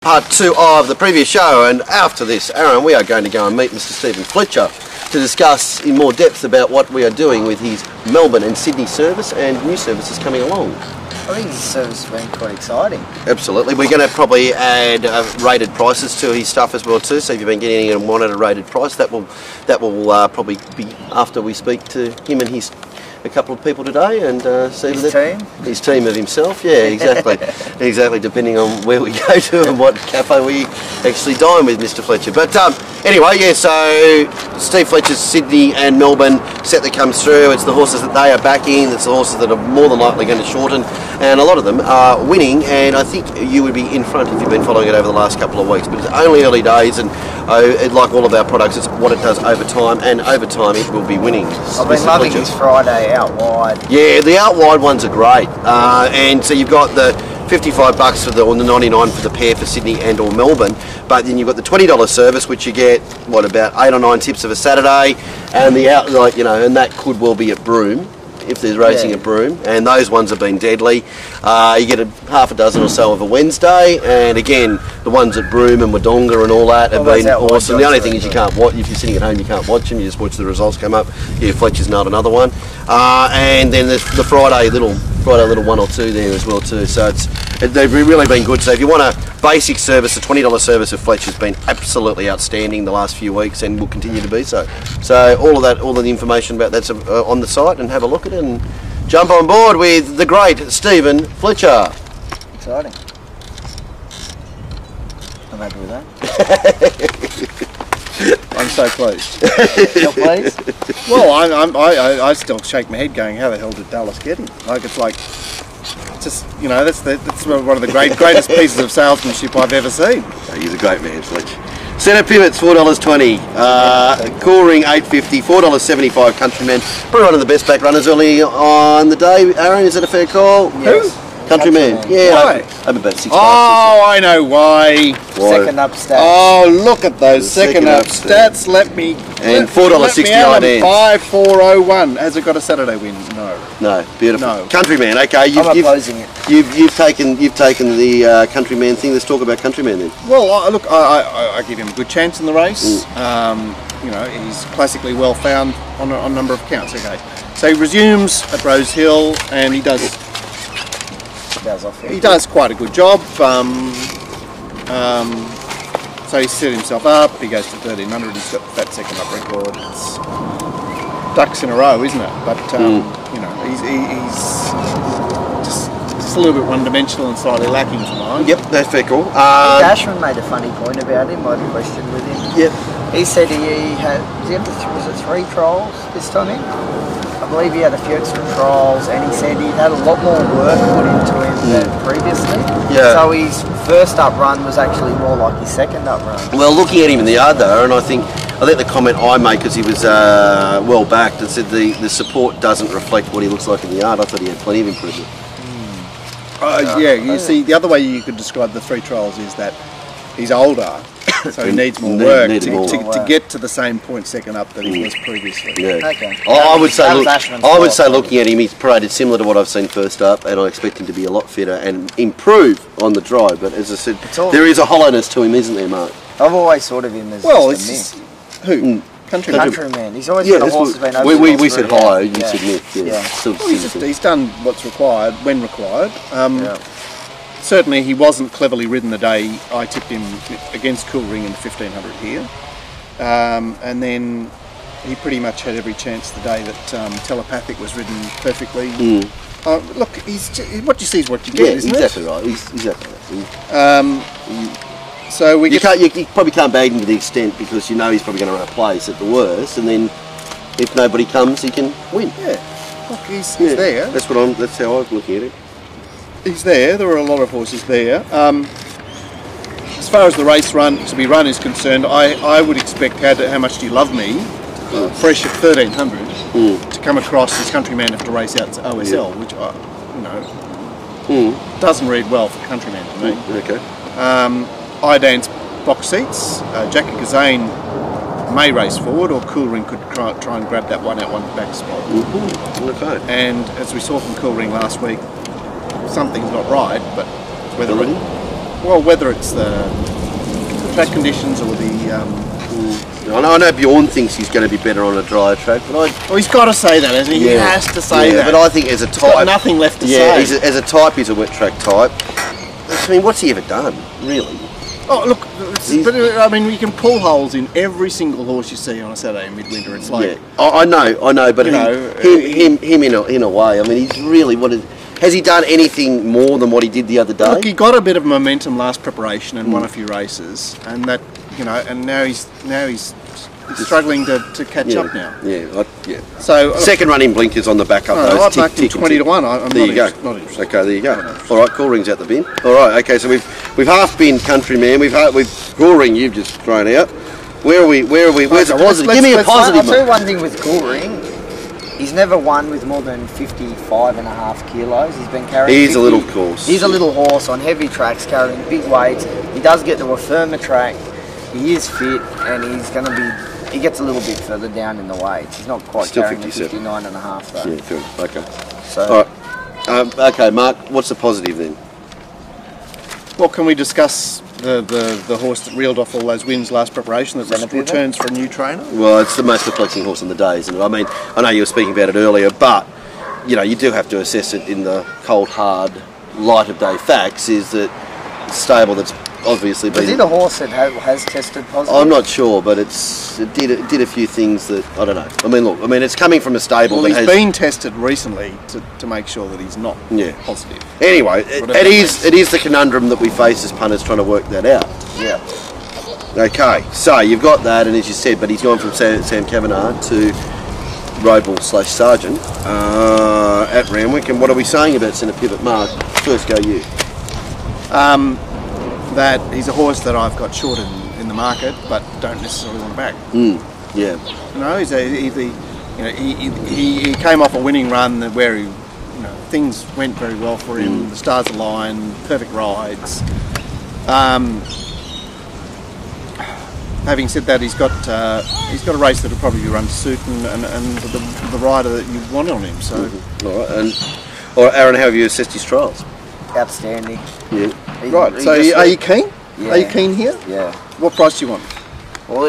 part 2 of the previous show, and after this, Aaron, we are going to go and meet Mr. Stephen Fletcher to discuss in more depth about what we are doing with his Melbourne and Sydney service and new services coming along. I think his service has been quite exciting. Absolutely. We're going to probably add rated prices to his stuff as well too. So if you've been getting it and wanted a rated price, that will probably be after we speak to him and a couple of people today and see his team of himself. Yeah, exactly, exactly. Depending on where we go to and what cafe we actually dine with Mr. Fletcher. But anyway, yeah. So Steve Fletcher's Sydney and Melbourne set that comes through. It's the horses that they are backing. It's the horses that are more than likely going to shorten, and a lot of them are winning. And I think you would be in front if you've been following it over the last couple of weeks. But it's only early days, and like all of our products, it's what it does over time, and over time it will be winning. I've been loving his Friday out wide. Yeah, the out wide ones are great, and so you've got the $55 for the 99 for the pair for Sydney and or Melbourne, but then you've got the $20 service, which you get about 8 or 9 tips of a Saturday, and the out, and that could well be at Broome if there's racing at Broome, and those ones have been deadly. You get half a dozen or so of a Wednesday, and again the ones at Broome and Wodonga and all that have been awesome. The only thing is you can't watch, if you're sitting at home you can't watch them, you just watch the results come up. Yeah, Fletcher's not another one. And then there's the Friday little 1 or 2 there as well too, so they've really been good. So if you want a basic service, the $20 service of Fletcher's been absolutely outstanding the last few weeks and will continue to be so. So all of the information about that's on the site, and have a look at it and jump on board with the great Stephen Fletcher. Exciting. I'm happy with that. I'm so pleased. You're pleased? Well, I still shake my head going, how the hell did Dallas get him? That's one of the greatest pieces of salesmanship I've ever seen. He's a great man, Fletcher. Centre pivots $4.20, Cool Ring $8.50, $4.75 Countryman. Probably one of the best back runners early on the day. Aaron, is that a fair call? Yes. Who? Countryman. Yeah. Why? Over about $6. Oh, I know why. Second up stats. Oh, look at those second up stats. Let me. And $4.69. 5401. Has it got a Saturday win? No. No. Beautiful. No. Countryman. Okay. I'm opposing it. You've taken the Countryman thing. Let's talk about Countryman then. Well, look, I give him a good chance in the race. He's classically well found on a number of counts. Okay. So he resumes at Rosehill, and he does quite a good job. So he set himself up, he goes to 1300, he's got that second up record. It's ducks in a row, isn't it? But he's just a little bit one-dimensional and slightly lacking tonight. Yep, that's fair cool. Dashman made a funny point about him. I had a question with him. Yep. He said he had, was it 3 trials this time in? I believe he had a few extra trials, and he said he had a lot more work put into him than previously. Yeah. So his first up run was actually more like his second up run. Well, looking at him in the yard though, and I think the comment I made, because he was well backed, and said the support doesn't reflect what he looks like in the yard. I thought he had plenty of improvement. You see, the other way you could describe the 3 trials is that he's older. So he needs more work to get to the same point second up that he was previously. Yeah. Okay. I would say, looking at him, he's paraded similar to what I've seen first up, and I expect him to be a lot fitter and improve on the drive. But as I said, there is a hollowness to him, isn't there, Mark? I've always thought of him as just a myth. Who? Countryman. He's always got a horse that's been over. We said high, you said myth. Yeah. He's done what's required when required. Certainly he wasn't cleverly ridden the day I tipped him against Cool Ring in 1500 here. And then he pretty much had every chance the day that Telepathic was ridden perfectly. Look, what you see is what you get, isn't exactly it? Right. Exactly right. So you probably can't bag him to the extent, because you know he's probably going to run a place at the worst, and then if nobody comes, he can win. Yeah. Look, he's there. That's how I'm looking at it. He's there. There are a lot of horses there. As far as the race to be run is concerned, I would expect How Much Do You Love Me, fresh at 1300, to come across as Countryman after race out to OSL, which doesn't read well for Countryman to me. Okay. Idance box seats. Jackie Kazane may race forward, or Cool Ring could try and grab that 1-out-1 back spot. Okay. And as we saw from Cool Ring last week, something's not right, but whether Well, whether it's the track conditions or the... I know Bjorn thinks he's going to be better on a drier track, but well, he's got to say that, hasn't he? He has to say that. But I think as a type... He's got nothing left to say. As a type, he's a wet track type. I mean, what's he ever done, really? Oh, look, but I mean, you can pull holes in every single horse you see on a Saturday in midwinter. It's like... Yeah. I know, but him in a way, I mean, he's really... Has he done anything more than what he did the other day? Look, he got a bit of momentum last preparation and won a few races, and that, and now he's struggling to catch up now. Yeah. So second running blinkers on the back up. I'd mark him 20 to 1. I'm there you go. Not interested. Okay, there you go. All right, Cool Ring's out the bin. All right, okay, so we've half been Countryman. We've Cool Ring. You've just thrown out. Where are we? Where's the positive? Give me a positive. I'll tell you one thing with Cool Ring. He's never won with more than 55.5 kilos. He's been carrying... He's a little horse. He's a little horse on heavy tracks, carrying big weights. He does get to a firmer track. He is fit, and he's going to be... He gets a little bit further down in the weights. He's not quite still carrying 57. the 59.5 though. Yeah, fair. Okay. So, all right. Okay, Mark, what's the positive then? Well, can we discuss the horse that reeled off all those wins last preparation that returns for a new trainer? Well, it's the most perplexing horse in the day, isn't it? I mean, I know you were speaking about it earlier, but you do have to assess it in the cold, hard, light of day facts. Is that stable that's obviously been... Is it a horse that has tested positive? I'm not sure, but it did a few things that I don't know. I mean, look, it's coming from a stable. Well, he's been tested recently to make sure that he's not positive. Anyway, it is the conundrum that we face as punters trying to work that out. Yeah. Okay, so you've got that, and as you said, but he's gone from Sam Kavanagh to Rosehill/Sargent at Randwick. And what are we saying about centre pivot? Mark, first go you. That he's a horse that I've got short in the market, but don't necessarily want to back. Yeah. He came off a winning run where things went very well for him. The stars aligned, perfect rides. Having said that, he's got a race that'll probably run to suit and the rider that you want on him. So. All right. Aaron, how have you assessed his trials? Outstanding. Yeah. Right. So are you keen? Yeah. Are you keen here? Yeah. What price do you want? Well,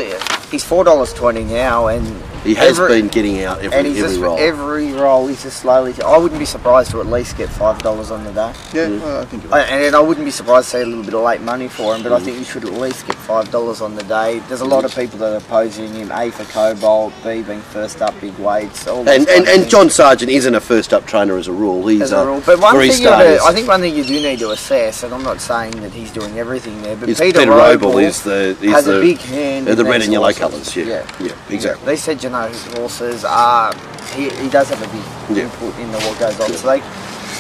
he's $4.20 now, and he has been getting out every roll. Every roll, he's just slowly. I wouldn't be surprised to at least get $5 on the day. Yeah, well, I think. And I wouldn't be surprised to see a little bit of late money for him, but I think you should at least get $5 on the day. There's a lot of people that are opposing him. A for Cobalt, B being first up, big weights. And John Sargent isn't a first up trainer as a rule. He's but one thing I think one thing you do need to assess, and I'm not saying that he's doing everything there, but Peter Roble has a big hand. The red and yellow colours. Yeah, exactly. They said, horses are. He does have a big input in what goes on. So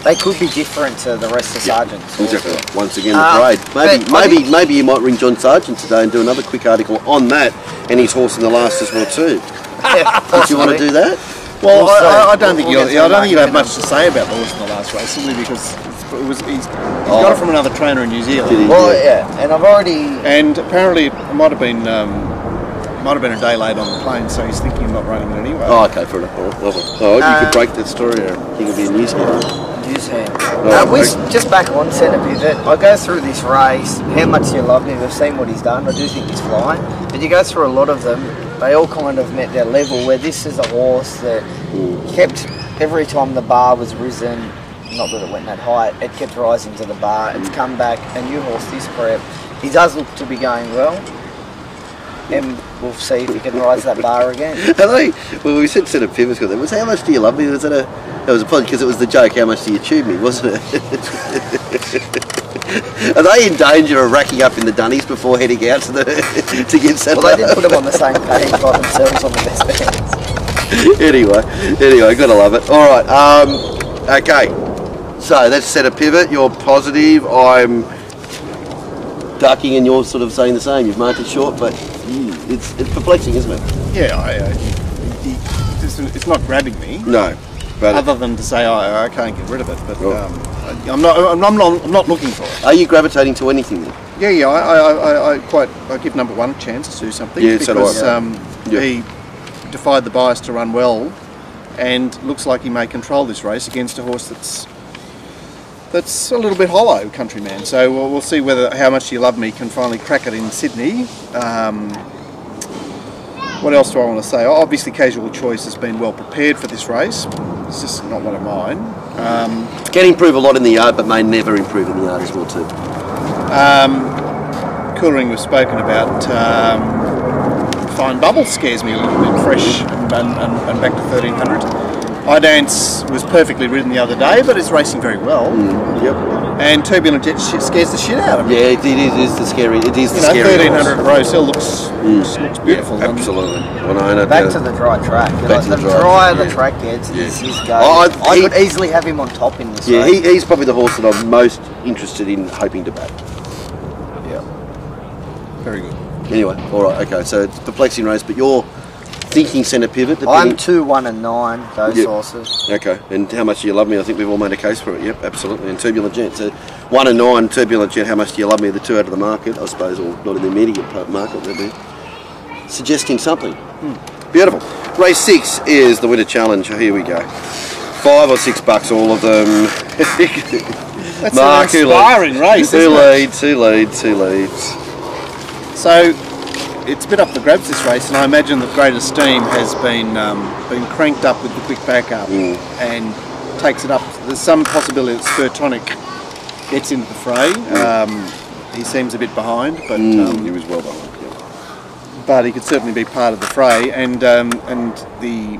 they could be different to the rest of Sargent's. Exactly. Once again, the grade. Maybe you might ring John Sargent today and do another quick article on that and his horse in the last as well too. Do you want to do that? Well, I don't think you'll have much to say about the horse in the last race, simply because he's got it from another trainer in New Zealand. Well, and I've already. And apparently it might have been a day late on the plane, so he's thinking of not running it anyway. Oh, okay, fair enough. You could break that story, or he could be a newshand. Just back on centre pivot, I go through this race, how much you love him, we've seen what he's done, I do think he's flying, but you go through a lot of them, they all kind of met their level, where this is a horse that kept, every time the bar was risen, not that it went that high, it kept rising to the bar, it's come back, a new horse this prep, he does look to be going well. And we'll see if he can rise that bar again. We said centre pivots got there. Was how much do you love me? It was a point because it was the joke. How much do you tube me? Wasn't it? Are they in danger of racking up in the dunnies before heading out to get set? Well, they didn't put them on the same page by themselves on the best hands. Anyway, gotta love it. All right. Okay. So that's centre pivot. You're positive. I'm ducking, and you're sort of saying the same. You've marked it short, but it's perplexing, isn't it? Yeah, it's not grabbing me. No, but other than to say I can't get rid of it. But I'm not looking for it. Are you gravitating to anything then? Yeah. I give number one a chance to do something. Yeah, because he defied the bias to run well, and looks like he may control this race against a horse that's that's a little bit hollow, Countryman. So we'll see whether How Much Do You Love Me can finally crack it in Sydney. What else do I want to say? Obviously, Casual Choice has been well prepared for this race. It's just not one of mine. Can improve a lot in the yard, but may never improve in the yard as well too. Coolering was spoken about. Fine Bubble scares me a little bit, fresh and back to 1300. Dance was perfectly ridden the other day, but it's racing very well. Yep. And Turbulent Jet scares the shit out of me. Yeah, it is the scary. It is the scary. 1300 Rosehill looks beautiful. Yeah, absolutely. Back to the dry track. Back to the drier the track gets, his go. I could easily have him on top in this race. Yeah, he's probably the horse that I'm most interested in hoping to back. Yeah. Very good. Anyway, all right, okay. So it's a perplexing race, but you're thinking centre pivot. I'm 2, 1 and 9, those horses. Okay, and How Much Do You Love Me? I think we've all made a case for it. Yep, absolutely. And Turbulent Jet. So 1 and 9, Turbulent Jet, How Much Do You Love Me? The two out of the market, I suppose, or not in the immediate market. They'll be suggesting something. Beautiful. Race 6 is the Winter Challenge. Here we go. $5 or $6, all of them. That's Mark, an inspiring race. Two leads. So it's a bit up the grabs this race, and I imagine that Great Esteem has been cranked up with the quick backup and takes it up. There's some possibility that Spurtonic gets into the fray. He seems a bit behind, but he was well behind. Yeah. But he could certainly be part of the fray. And the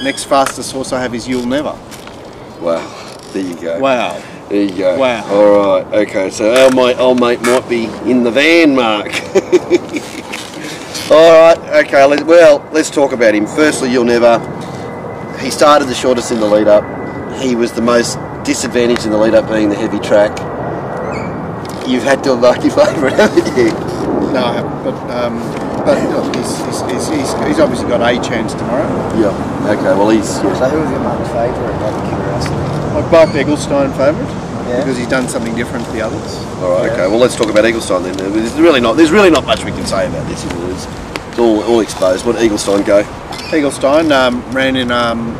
next fastest horse I have is You'll Never. Wow, there you go. Wow. There you go. Wow. All right. Okay. So our old mate might be in the van, Mark. All right. Okay. Let's talk about him. Firstly, You'll Never. He started the shortest in the lead up. He was the most disadvantaged in the lead up, being the heavy track. You've had to have marked your favourite, haven't you? No, I haven't. But look, he's obviously got a chance tomorrow. Yeah. Okay. Well, he's. Yeah. So who was your mum's favourite? Out of curiosity. I'd buy Eaglestein favourite because he's done something different to the others. All right. Okay. Well, let's talk about Eaglestein then. There's really not much we can say about this. It's all exposed. What did Eaglestein go? Eaglestein ran in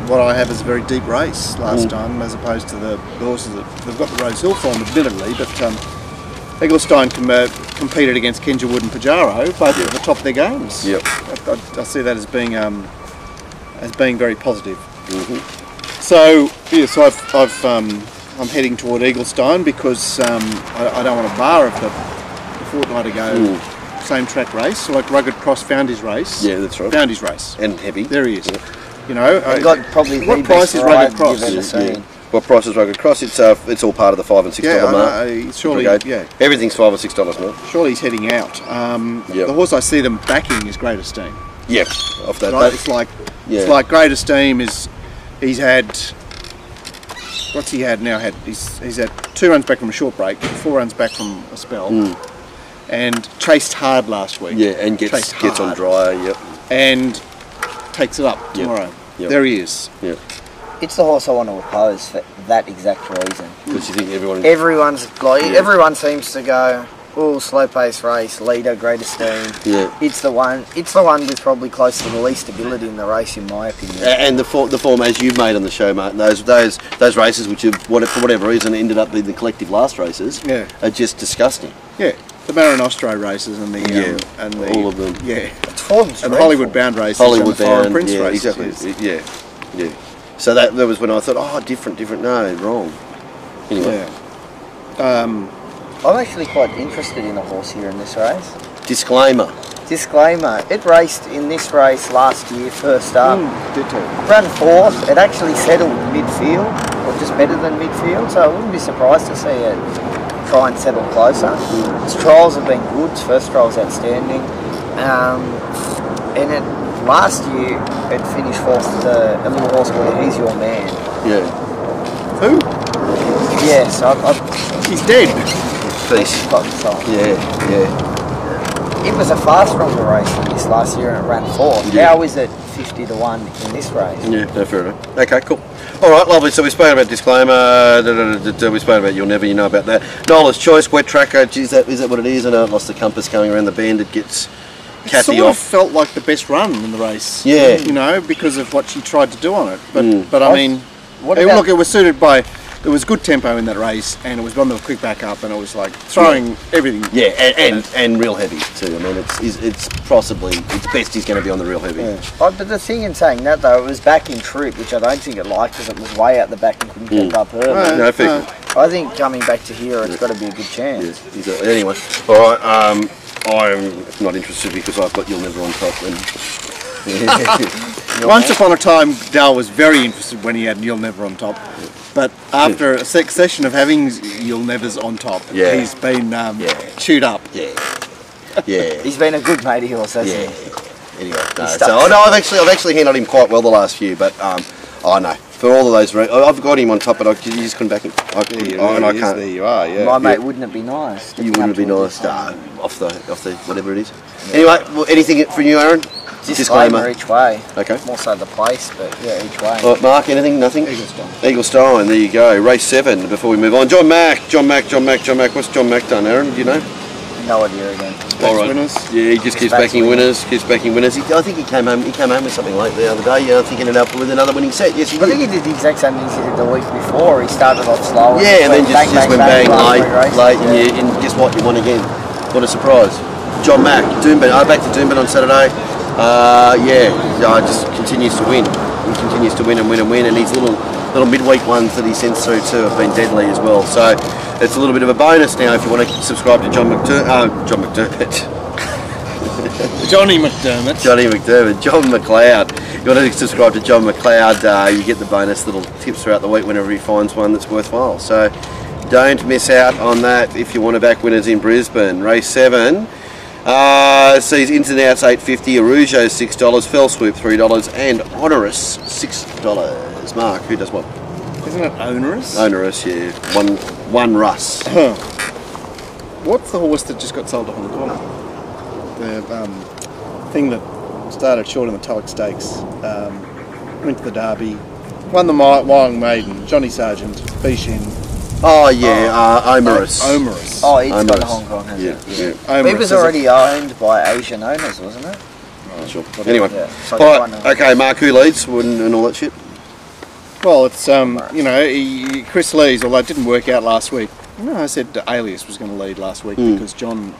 what I have as a very deep race last time, as opposed to the horses that they've got the Rosehill form, admittedly, but Eaglestein competed against Kenja Wood and Pajaro, both at the top of their games. Yep. I see that as being very positive. So yes, I'm heading toward Eaglestein because I don't want to bar of the fortnight ago. Same track race, like Rugged Cross found his race. Yeah, that's right. Found his race. And heavy. There he is. Yeah. You know, got probably what price is Rugged Cross? What price is Rugged Cross? It's all part of the $5 and $6 mark. Surely, everything's $5 or $6 mark. Surely he's heading out. The horse I see them backing is Great Esteem. Yeah, off that. Right? It's like Great Esteem is. He's had. What's he had now? He's had 2 runs back from a short break, 4 runs back from a spell. And chased hard last week. Yeah, and gets on dryer, yep. And takes it up tomorrow. Yep. There he is. Yep. It's the horse I want to oppose for that exact reason. Because you think everyone seems to go, oh, slow pace race, leader, Great Esteem. Yeah. It's the one with probably close to the least ability in the race, in my opinion. And the form, as you've made on the show, Martin, those races which have, for whatever reason, ended up being the collective last races, are just disgusting. Yeah. The Marinostro races and the all of them. Yeah. It's form and the Hollywood Bound races. Hollywood and the Bound, Prince yeah, races. Exactly. Yeah. So that was when I thought, different. No, wrong. Anyway. Yeah. I'm actually quite interested in a horse here in this race. Disclaimer. It raced in this race last year, first up. Did too. Ran 4th. It actually settled midfield, or just better than midfield. So I wouldn't be surprised to see it try and settle closer. Its trials have been good. Its first trial was outstanding. And last year it finished 4th to a little horse called He's Your Man. Yeah. Who? Yes, he's dead. Peace. Yeah. It was a far stronger race than this last year, and it ran 4th. Yeah. How is it 50 to 1 in this race? Yeah, no, fair enough. Okay, cool. All right, lovely. So we spoke about disclaimer. We spoke about You'll Never. You know about that. Nola's Choice, wet tracker. Is that what it is? I know it lost the compass going around the bend. It gets Kathy off. It felt like the best run in the race. Yeah. You know, because of what she tried to do on it. But I mean, look, it was suited by there was good tempo in that race, and it was on the quick back up, and it was like throwing everything. Yeah, and real heavy too. I mean, it's possibly it's best he's going to be on the real heavy. Yeah. Oh, but the thing in saying that though, it was back in troop, which I don't think it liked because it was way out the back and couldn't keep up early. No, fair. I think coming back to here, it's got to be a good chance. Yeah, anyway, all right. I'm not interested because I've got You'll Never on top. And once upon a time, Dal was very interested when he had You'll Never on top. But after a succession of having You'll Nevers on top, he's been chewed up. Yeah. He's been a good mate of yours, hasn't he? Anyway, I've actually handled him quite well the last few, but I know for all of those, I've got him on top, but you just couldn't back him. I can't. There you are. Yeah. My mate, wouldn't it be nice? You wouldn't be nice. Off the whatever it is. Yeah. Anyway, well, anything from you, Aaron? Disclaimer each way. Okay. More so the place, but yeah, each way. All right, Mark, anything? Nothing? Eaglestone, there you go. Race 7 before we move on. John Mack. What's John Mack done, Aaron? Do you know? No idea again. All right. Winners. Yeah, he just keeps backing winners. I think he came home with something like the other day. I think he ended up with another winning set. Yes, he did. I think he did the exact same things he did the week before. He started off slow. Yeah, and then just went bang late, and guess what? You won again. What a surprise. John Mack, Doomben. Back to Doomben on Saturday. Just continues to win. He continues to win, and his little midweek ones that he sends through too have been deadly as well. So it's a little bit of a bonus now if you want to subscribe to John McDermott. Johnny McDermott. John McLeod. You want to subscribe to John McLeod, you get the bonus little tips throughout the week whenever he finds one that's worthwhile. So don't miss out on that if you want to back winners in Brisbane. Race 7. Sees ins and outs $8.50, Arujo $6, Fell Swoop $3, and Onerous $6. Mark, who does what? Isn't it Onerous? Onerous, yeah. One Russ. What's the horse that just got sold to Hong Kong? The thing that started short in the Tulloch Stakes, went to the Derby, won the Wyong Maiden, Johnny Sargent, Bishin. Oh yeah, Omerous. Oh, he's gone to Hong Kong, hasn't he? Yeah. He was already owned by Asian owners, wasn't it? Not sure. Anyway, okay, Mark, who leads and all that shit? Well, it's Chris Lees, although it didn't work out last week. I said Alias was going to lead last week because Joe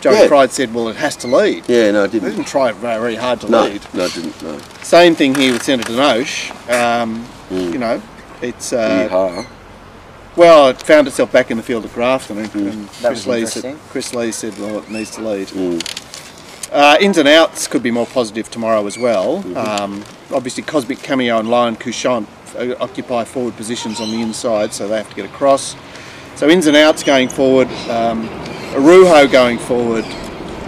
Pride said, well, it has to lead. Yeah, no, it didn't. It didn't try very hard to lead. No, it didn't. No. Same thing here with Senator Nosh. It's well, it found itself back in the field of Grafton, and Chris Lee said, well, it needs to lead. Ins and outs could be more positive tomorrow as well. Obviously, Cosmic Cameo and Lion Couchant occupy forward positions on the inside, so they have to get across. So ins and outs going forward, Arujo going forward,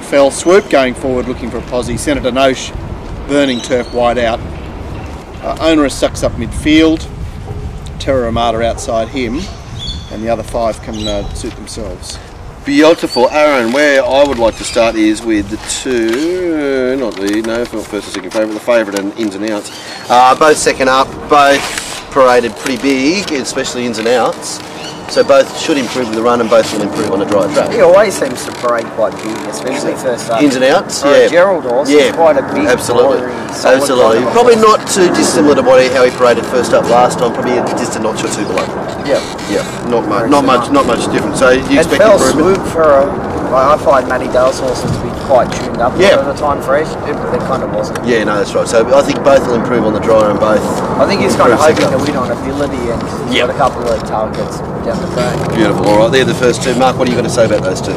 Fell Swoop going forward looking for a posse, Senator Nosh burning turf wide out, Onerous sucks up midfield, Terra Armada outside him, and the other 5 can suit themselves. Beautiful. Aaron, where I would like to start is with the two, not first or second favourite, the favourite and ins and outs. Both second up, both paraded pretty big, especially ins and outs. So both should improve with the run and both will improve on a dry track. He always seems to parade quite big, especially first up. Ins and outs, yeah. Gerald horse is quite a big absolutely. Probably not too dissimilar to how he paraded first up last time, probably just a notch or two below. Yeah. Not much different. So you expect Fell improvement? Swoop I find Matty Dale's horses to be quite tuned up at the time fresh. It kind of wasn't. Yeah, no, that's right. So I think both will improve on the dry and both. I think he's kind of hoping to win on ability and he's got a couple of targets down the track. Beautiful. All right, they're the first two. Mark, what are you going to say about those two?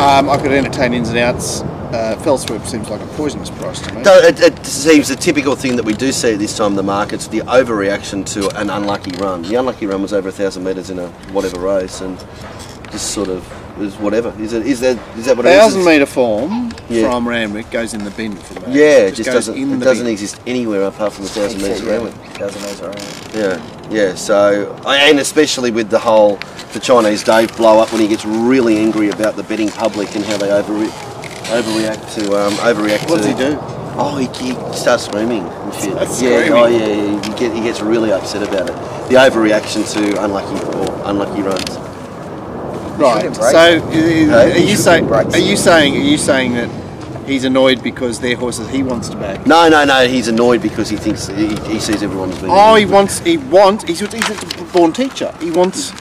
I could entertain ins and outs. Fell Swoop seems like a poisonous price to me. It seems the typical thing that we do see at this time in the market's the overreaction to an unlucky run. The unlucky run was over 1,000 metres in a whatever race and just sort of is whatever. Is that what it is? 1,000 metre form from Randwick goes in the bin for that. Yeah, it just doesn't exist anywhere apart from the 1,000 metres of Randwick. 1,000 metres of Randwick. Yeah. So, and especially with the Chinese Dave blow up when he gets really angry about the betting public and how they overreact to. What does he do? Oh, he starts screaming and shit. Screaming. He gets really upset about it. The overreaction to unlucky runs. Right. So, are you saying that he's annoyed because they're horses he wants to back. No. He's annoyed because he thinks he sees everyone as being. Oh, he's a born teacher. He wants to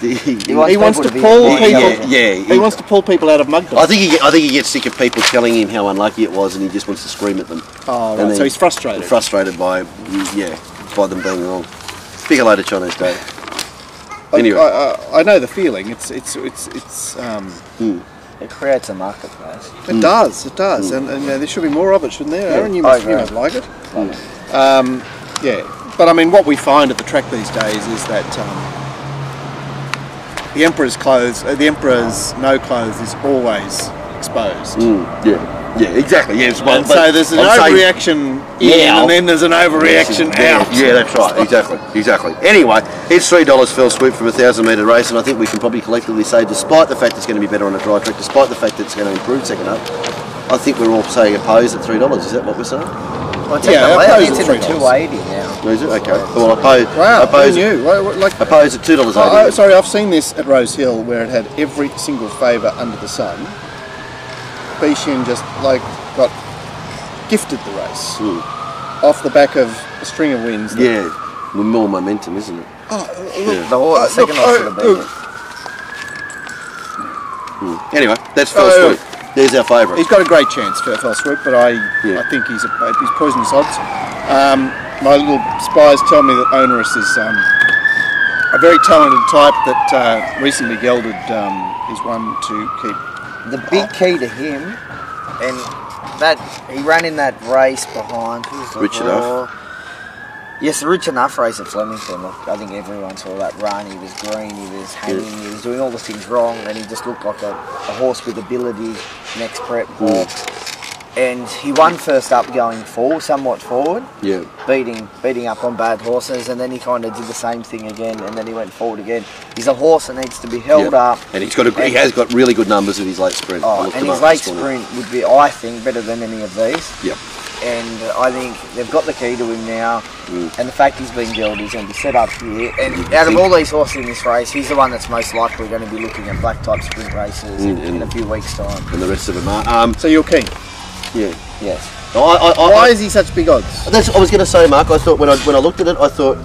pull people. He wants to pull people out of mud. I think he gets sick of people telling him how unlucky it was, and he just wants to scream at them. Oh, right. So he's frustrated. Frustrated by them being wrong. Big hello to Chinese Dave. Anyway, I know the feeling. It creates a marketplace. It does, and there should be more of it, shouldn't there? Aaron, you must like it. But I mean, what we find at the track these days is that the Emperor's no clothes is always exposed. Yeah, exactly. Yeah, so there's an overreaction and then there's an overreaction out. Yeah, that's right. Exactly. Anyway, it's $3 first swoop from a 1,000-metre race, and I think we can probably collectively say, despite the fact it's going to be better on a dry track, despite the fact that it's going to improve second up, I think we're all saying opposed at $3. Is that what we're saying? Well, opposed at $2.80 now. Is it? Okay. Well, opposed at $2.80. Sorry, I've seen this at Rosehill where it had every single favour under the sun. Bishan just got gifted the race off the back of a string of wins. With more momentum, isn't it? The second off should have been it. Anyway, that's first swoop. There's our favourite. He's got a great chance for first swoop, but I think he's poisonous odds. My little spies tell me that Onerous is a very talented type that recently gelded is one to keep. The big key to him, and that he ran in that race behind Rich Enough. Yes, the Rich Enough race at Flemington. Look, I think everyone saw that run. He was green, he was hanging, he was doing all the things wrong, and he just looked like a horse with ability. Next prep walk. And he won first up going somewhat forward, beating up on bad horses, and then he kind of did the same thing again, and then he went forward again. He's a horse that needs to be held up, and he has got really good numbers of his late sprint. And his late sprint would be, I think, better than any of these. Yep. And I think they've got the key to him now, and the fact he's been gelded, he's going to be set up here. And out of all these horses in this race, he's the one that's most likely going to be looking at black type sprint races in a few weeks' time. And the rest of them are. So you're keen? Yeah. Yes. Why is he such big odds? I was going to say, Mark. I thought when I looked at it, I thought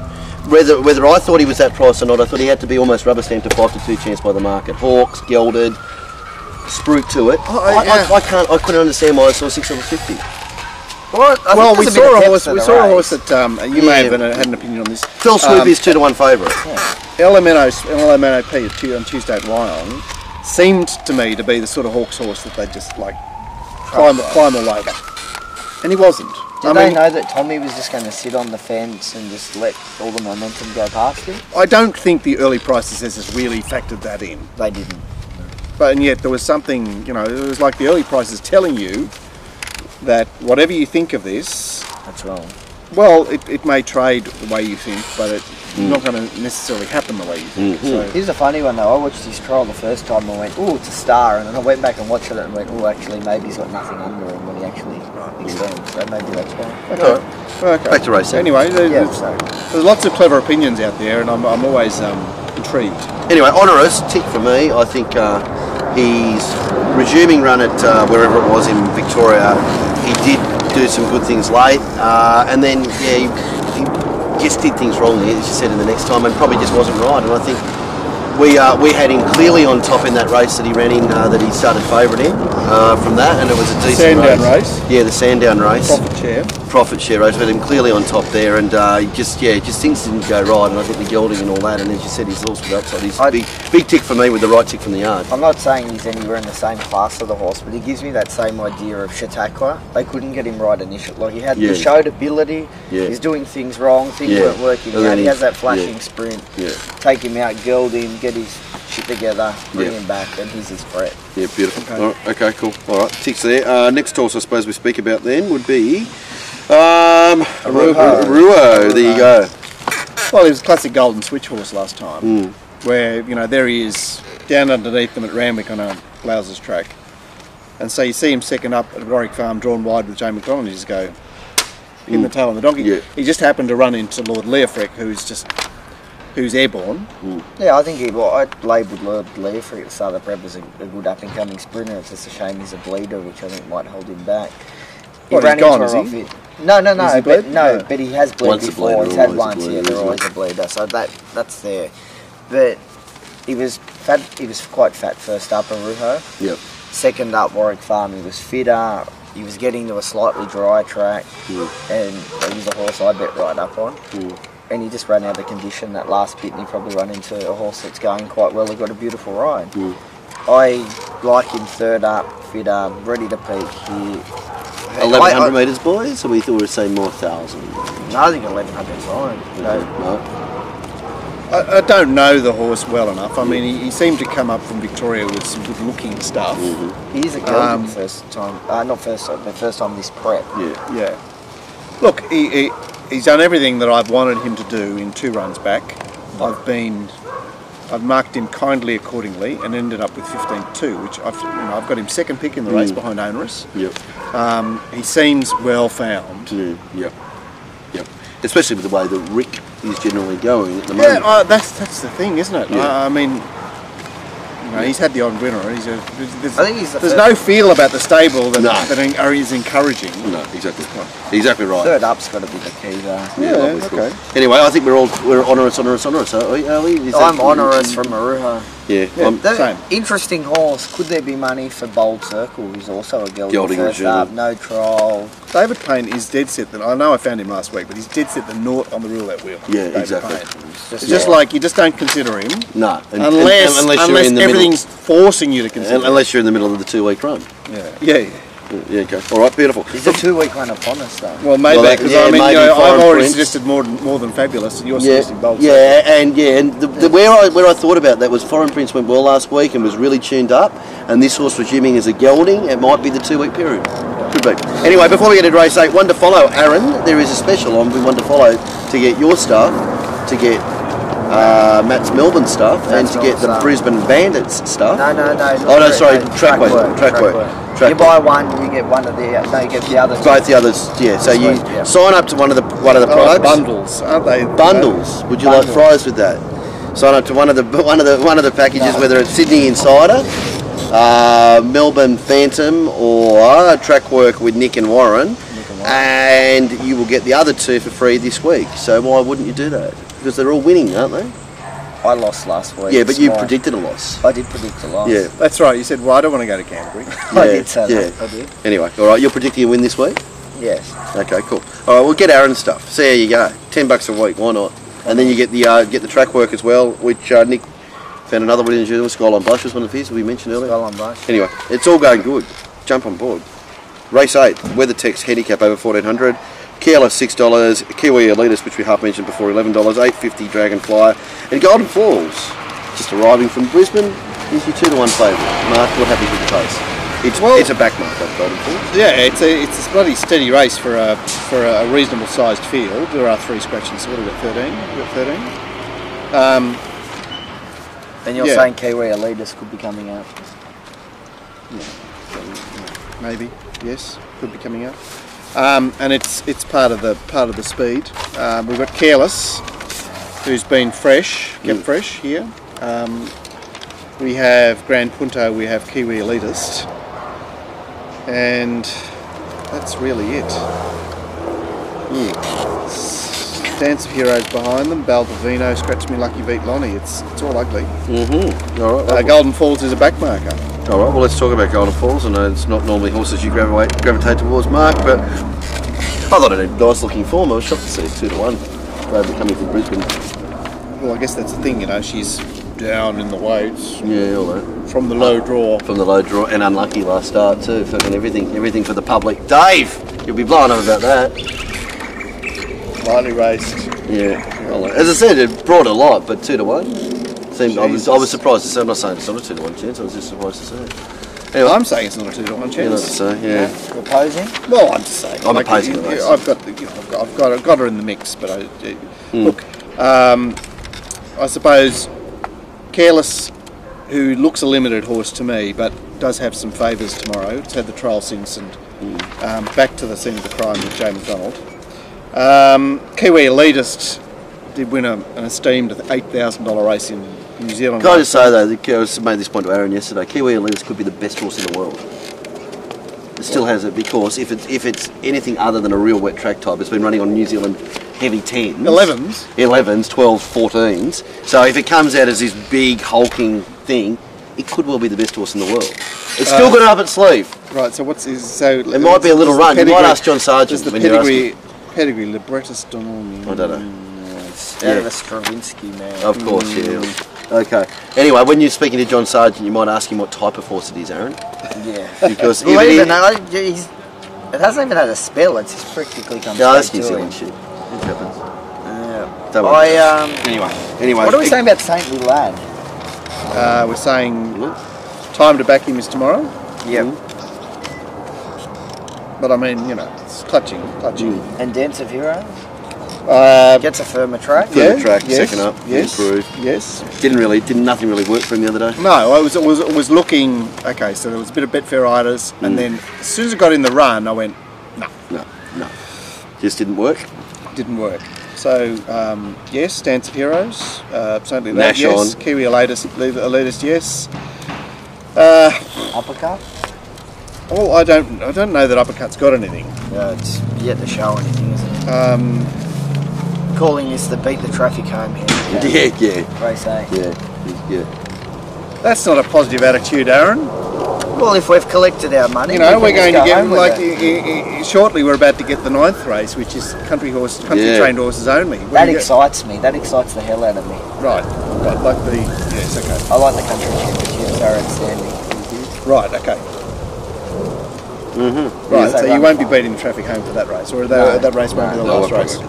whether I thought he was that price or not, I thought he had to be almost rubber stamped a 5-2 chance by the market. Hawks, gelded, spruik to it. I couldn't understand why I saw $6.50. Well, we saw a horse. We saw a horse that you may have had an opinion on this. Phil Swoop is 2-1 favourite. LMNOP on Tuesday at Wyong seemed to me to be the sort of Hawks horse that they just climb all over, and he wasn't. Did they know that Tommy was just going to sit on the fence and just let all the momentum go past him? I don't think the early price assessors really factored that in. They didn't. And yet there was something, it was like the early prices telling you that whatever you think of this, that's wrong. Well, it may trade the way you think, but it's not going to necessarily happen the way you think. So. Here's a funny one though. I watched his trial the first time and went, "Oh, it's a star," and then I went back and watched it and went, "Oh, actually, maybe he's got nothing under him when he actually extends." So maybe that's why. Okay. Back to racing. Anyway, there's lots of clever opinions out there, and I'm always intrigued. Anyway, Onerous tick for me. I think he's resuming run at wherever it was in Victoria. He did do some good things late, and then he just did things wrong there, as you said, in the next time, and probably just wasn't right. And I think we had him clearly on top in that race that he ran in, that he started favourite in from that, and it was a decent race. Yeah, the Sandown race. Profit share race. We had him clearly on top there, and just things didn't go right, and I think the gelding and all that, and as you said, he's also got upside. He's a big tick for me with the right tick from the yard. I'm not saying he's anywhere in the same class of the horse, but he gives me that same idea of Chautauqua. They couldn't get him right initially. He showed ability. He's doing things wrong. Things weren't working out. He has that flashing sprint. Take him out, geld him, get his shit together, bring him back, and he's his threat. Yeah, beautiful. Okay, cool. All right, ticks there. Next horse I suppose we speak about then would be Ruo. There you go. Well, he was a classic golden switch horse last time, where there he is down underneath them at Randwick on a Blouses track, and so you see him second up at Warwick Farm, drawn wide with Joe McDonald. You just go in the tail on the donkey. He just happened to run into Lord Leofric, who's just who's airborne. Yeah, I think I labelled Lord Lear for at the start of the prep as a good up-and-coming sprinter. It's just a shame he's a bleeder, which I think might hold him back. He's gone, is he? No, No. but he has bled Once a before. bleeder, He's had always a once, bleeder, yeah, they're isn't always a bleeder. So that's there. But he was fat. He was quite fat first up at Rosehill. Yep. Second up Warwick Farm, he was fitter. He was getting to a slightly drier track, and he was a horse I bet right up on. And he just ran out of condition that last bit, and he probably run into a horse that's going quite well. He got a beautiful ride. I like him third up, fitter, ready to peak here. 1100 metres, boys, or we thought we were saying more 1,000? No, I think 1100's fine. No. I don't know the horse well enough. I mean, he seemed to come up from Victoria with some good-looking stuff. He's a gelding first time. Not first time, but first time this prep. Yeah. Look, he's done everything that I've wanted him to do in 2 runs back. I've marked him kindly accordingly and ended up with 15-2, which I've got him second pick in the race behind Onerous. He seems well found. Yep. Especially with the way that Rick is generally going at the moment. Yeah, that's the thing, isn't it? I mean, he's had the odd winner. There's no feel about the stable that is encouraging. No, exactly. Exactly right. Third up's got to be the key, though. Yeah, okay. Anyway, I think we're Onerous, are we? I'm Onerous from Maruha. Yeah. Same. Interesting horse. Could there be money for Bold Circle, who's also a gelding first up, no trial? David Payne is dead set. I know I found him last week, but he's dead set the naught on the rule that wheel. Yeah, David exactly. Payne. It's just like you just don't consider him. No, unless you're in the everything's forcing you to consider. Unless you're in the middle of the 2-week run. Yeah. Yeah, okay. All right, beautiful. Is a 2-week run upon us, though? Well, maybe, because I've already suggested more than Fabulous, and you're suggesting Bold Circle. And where I thought about that was Foreign Prince went well last week and was really tuned up, and this horse was gymming as a gelding. It might be the 2-week period. Could be. Anyway, before we get into race 8, one to follow, Aaron. There is a special on one to follow to get your stuff, to get Matt's Melbourne stuff, and to get the Brisbane Bandits stuff. No. Sorry, track work. You buy one, you get one of the. No, you get the others. Both the others, yeah. So you sign up to one of the products. Bundles, aren't they? Bundles. Would you like fries with that? Sign up to one of the packages, whether it's Sydney Insider, Melbourne Phantom, or Track Work with Nick and Warren, and you will get the other 2 for free this week. So why wouldn't you do that? Because they're all winning, aren't they? I lost last week. Yeah, but you predicted a loss. I did predict a loss. Yeah, that's right. You said, "Well, I don't want to go to Canterbury." I did say that. I did. Anyway, all right. You're predicting a win this week? Yes. Okay, cool. All right, we'll get Aaron's stuff. See how you go. $10 a week. Why not? And then you get the track work as well, which Nick found another winner in June. Skyline Blush was one of his we mentioned earlier. Skyline Blush. Anyway, it's all going good. Jump on board. Race 8, WeatherTech handicap over 1400. Keolis $6, Kiwi Elitist, which we half mentioned before, $11, $8.50 Dragonfly, and Golden Falls, just arriving from Brisbane, is your 2-to-1 favourite. Mark, what happens with the pace? It's a back mark of Golden Falls. Yeah, it's a bloody steady race for a reasonable sized field. There are 3 scratches. So what have we got? 13. We've got 13. And you're saying Kiwi Elitist could be coming out? Yeah, maybe. Yes, could be coming out. And it's part of the speed. We've got Careless, who's been kept fresh here. We have Grand Punto, we have Kiwi Elitist, and that's really it. Dance of Heroes behind them, Baldovino, Scratch Me Lucky, Beat Lonnie. It's all ugly. All right. Golden Falls is a back marker. All right. Well, let's talk about Golden Falls. I know it's not normally horses you gravitate towards, Mark, but I thought it had a nice looking form. I was shocked to see it 2-to-1. Bradley coming from Brisbane. Well, I guess that's the thing. She's down in the weights. Yeah, all right. From the low draw. From the low draw, and unlucky last start too. Fucking everything for the public. Dave, you'll be blowing up about that. Lightly raced. Yeah. As I said, it brought a lot, but 2-to-1. I was surprised to see. I'm not saying it's not a 2-to-1 chance. I was just surprised to see it. Anyway, I'm saying it's not a 2-to-1 chance. You're not to say, yeah. You're opposing? Well, I'm just saying. I'm opposing the race. I've got her in the mix, but look. I suppose Careless, who looks a limited horse to me, but does have some favours tomorrow. It's had the trial since, and back to the scene of the crime with Jay McDonald. Kiwi Elitist did win an esteemed $8,000 race in New Zealand. Can I just say though, I made this point to Aaron yesterday, Kiwi Elitist could be the best horse in the world. It still has it because if it's anything other than a real wet track type, it's been running on New Zealand heavy 10s. 11s? 11s, 12s, 14s. So if it comes out as this big hulking thing, it could well be the best horse in the world. It's still got it up its sleeve. Right, so it might be a little run. You might ask John Sargent the when pedigree Librettus Donald. I don't know. It's out of a Stravinsky, man. Of course, yeah. Okay. Anyway, when you're speaking to John Sargent, you might ask him what type of horse it is, Aaron. Yeah. Because well, it hasn't even had a spell. It's just practically come. Yeah, that's New Zealand shit. It happens. Anyway. What are we saying about Saintly Lad? We're saying time to back him is tomorrow. Yep. But I mean, you know, it's clutching. And Dance of Heroes? Gets a firmer track. Firmer track, second up, improved. Yes. Nothing really worked for him the other day. No, I was looking. Okay, so there was a bit of Betfairitis, and then as soon as I got in the run, I went, no, just didn't work. Didn't work. So yes, Dance of Heroes, certainly that. Nash yes. on. Kiwi elitist, yes. Uppercut? Oh, I don't know that Uppercut's got anything. Yeah, it's yet to show anything, isn't it? Calling this the beat the traffic home here. Yeah. Race A. Yeah. That's not a positive attitude, Aaron. Well, if we've collected our money, you know, we're going to get shortly. We're about to get the 9th race, which is country trained horses only. That excites me. That excites the hell out of me. Right. Like okay. I like the country championships. They're outstanding. Right. Okay. Right. So you won't be beating the traffic home for that race, or that race won't be the last race.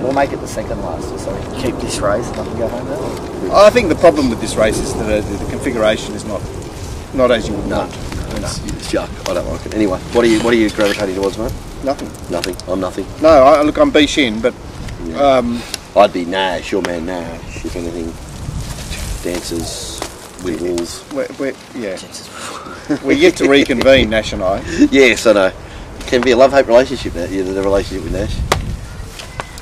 We'll make it the second last, just so we can keep this race and I can go home early. I think the problem with this race is that the configuration is not as you would want. It's yuck. I don't like it. Anyway, what are you gravitating towards, mate? Nothing. I'm nothing. No, look, I'm B Shin, but I'd be Nash, your man Nash, if anything. Dancers, wiggles. We're yet to reconvene, Nash and I. Yes, I know. It can be a love-hate relationship now. Yeah, the relationship with Nash.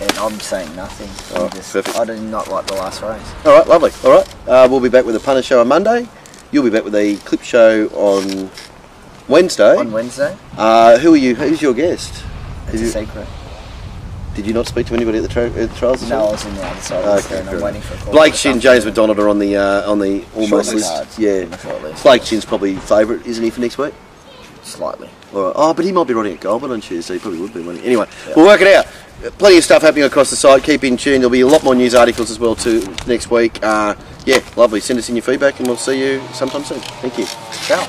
And I'm saying nothing. Perfect. I do not like the last race. All right, lovely. All right, we'll be back with a punter show on Monday. You'll be back with a clip show on Wednesday. On Wednesday. Who are you? Who's your guest? It's a secret. Did you not speak to anybody at the trials? No, I was in the other side of the stand. I'm waiting for a call. Blake Shin, James McDonald are on the almost list. Yeah. Blake Shin's probably favourite, isn't he, for next week? Slightly. All right. Oh, but he might be running at Goulburn on Tuesday. He probably would be running. Anyway, we'll work it out. Plenty of stuff happening across the site. Keep in tune. There'll be a lot more news articles as well too next week. Yeah, lovely. Send us in your feedback and we'll see you sometime soon. Thank you. Ciao.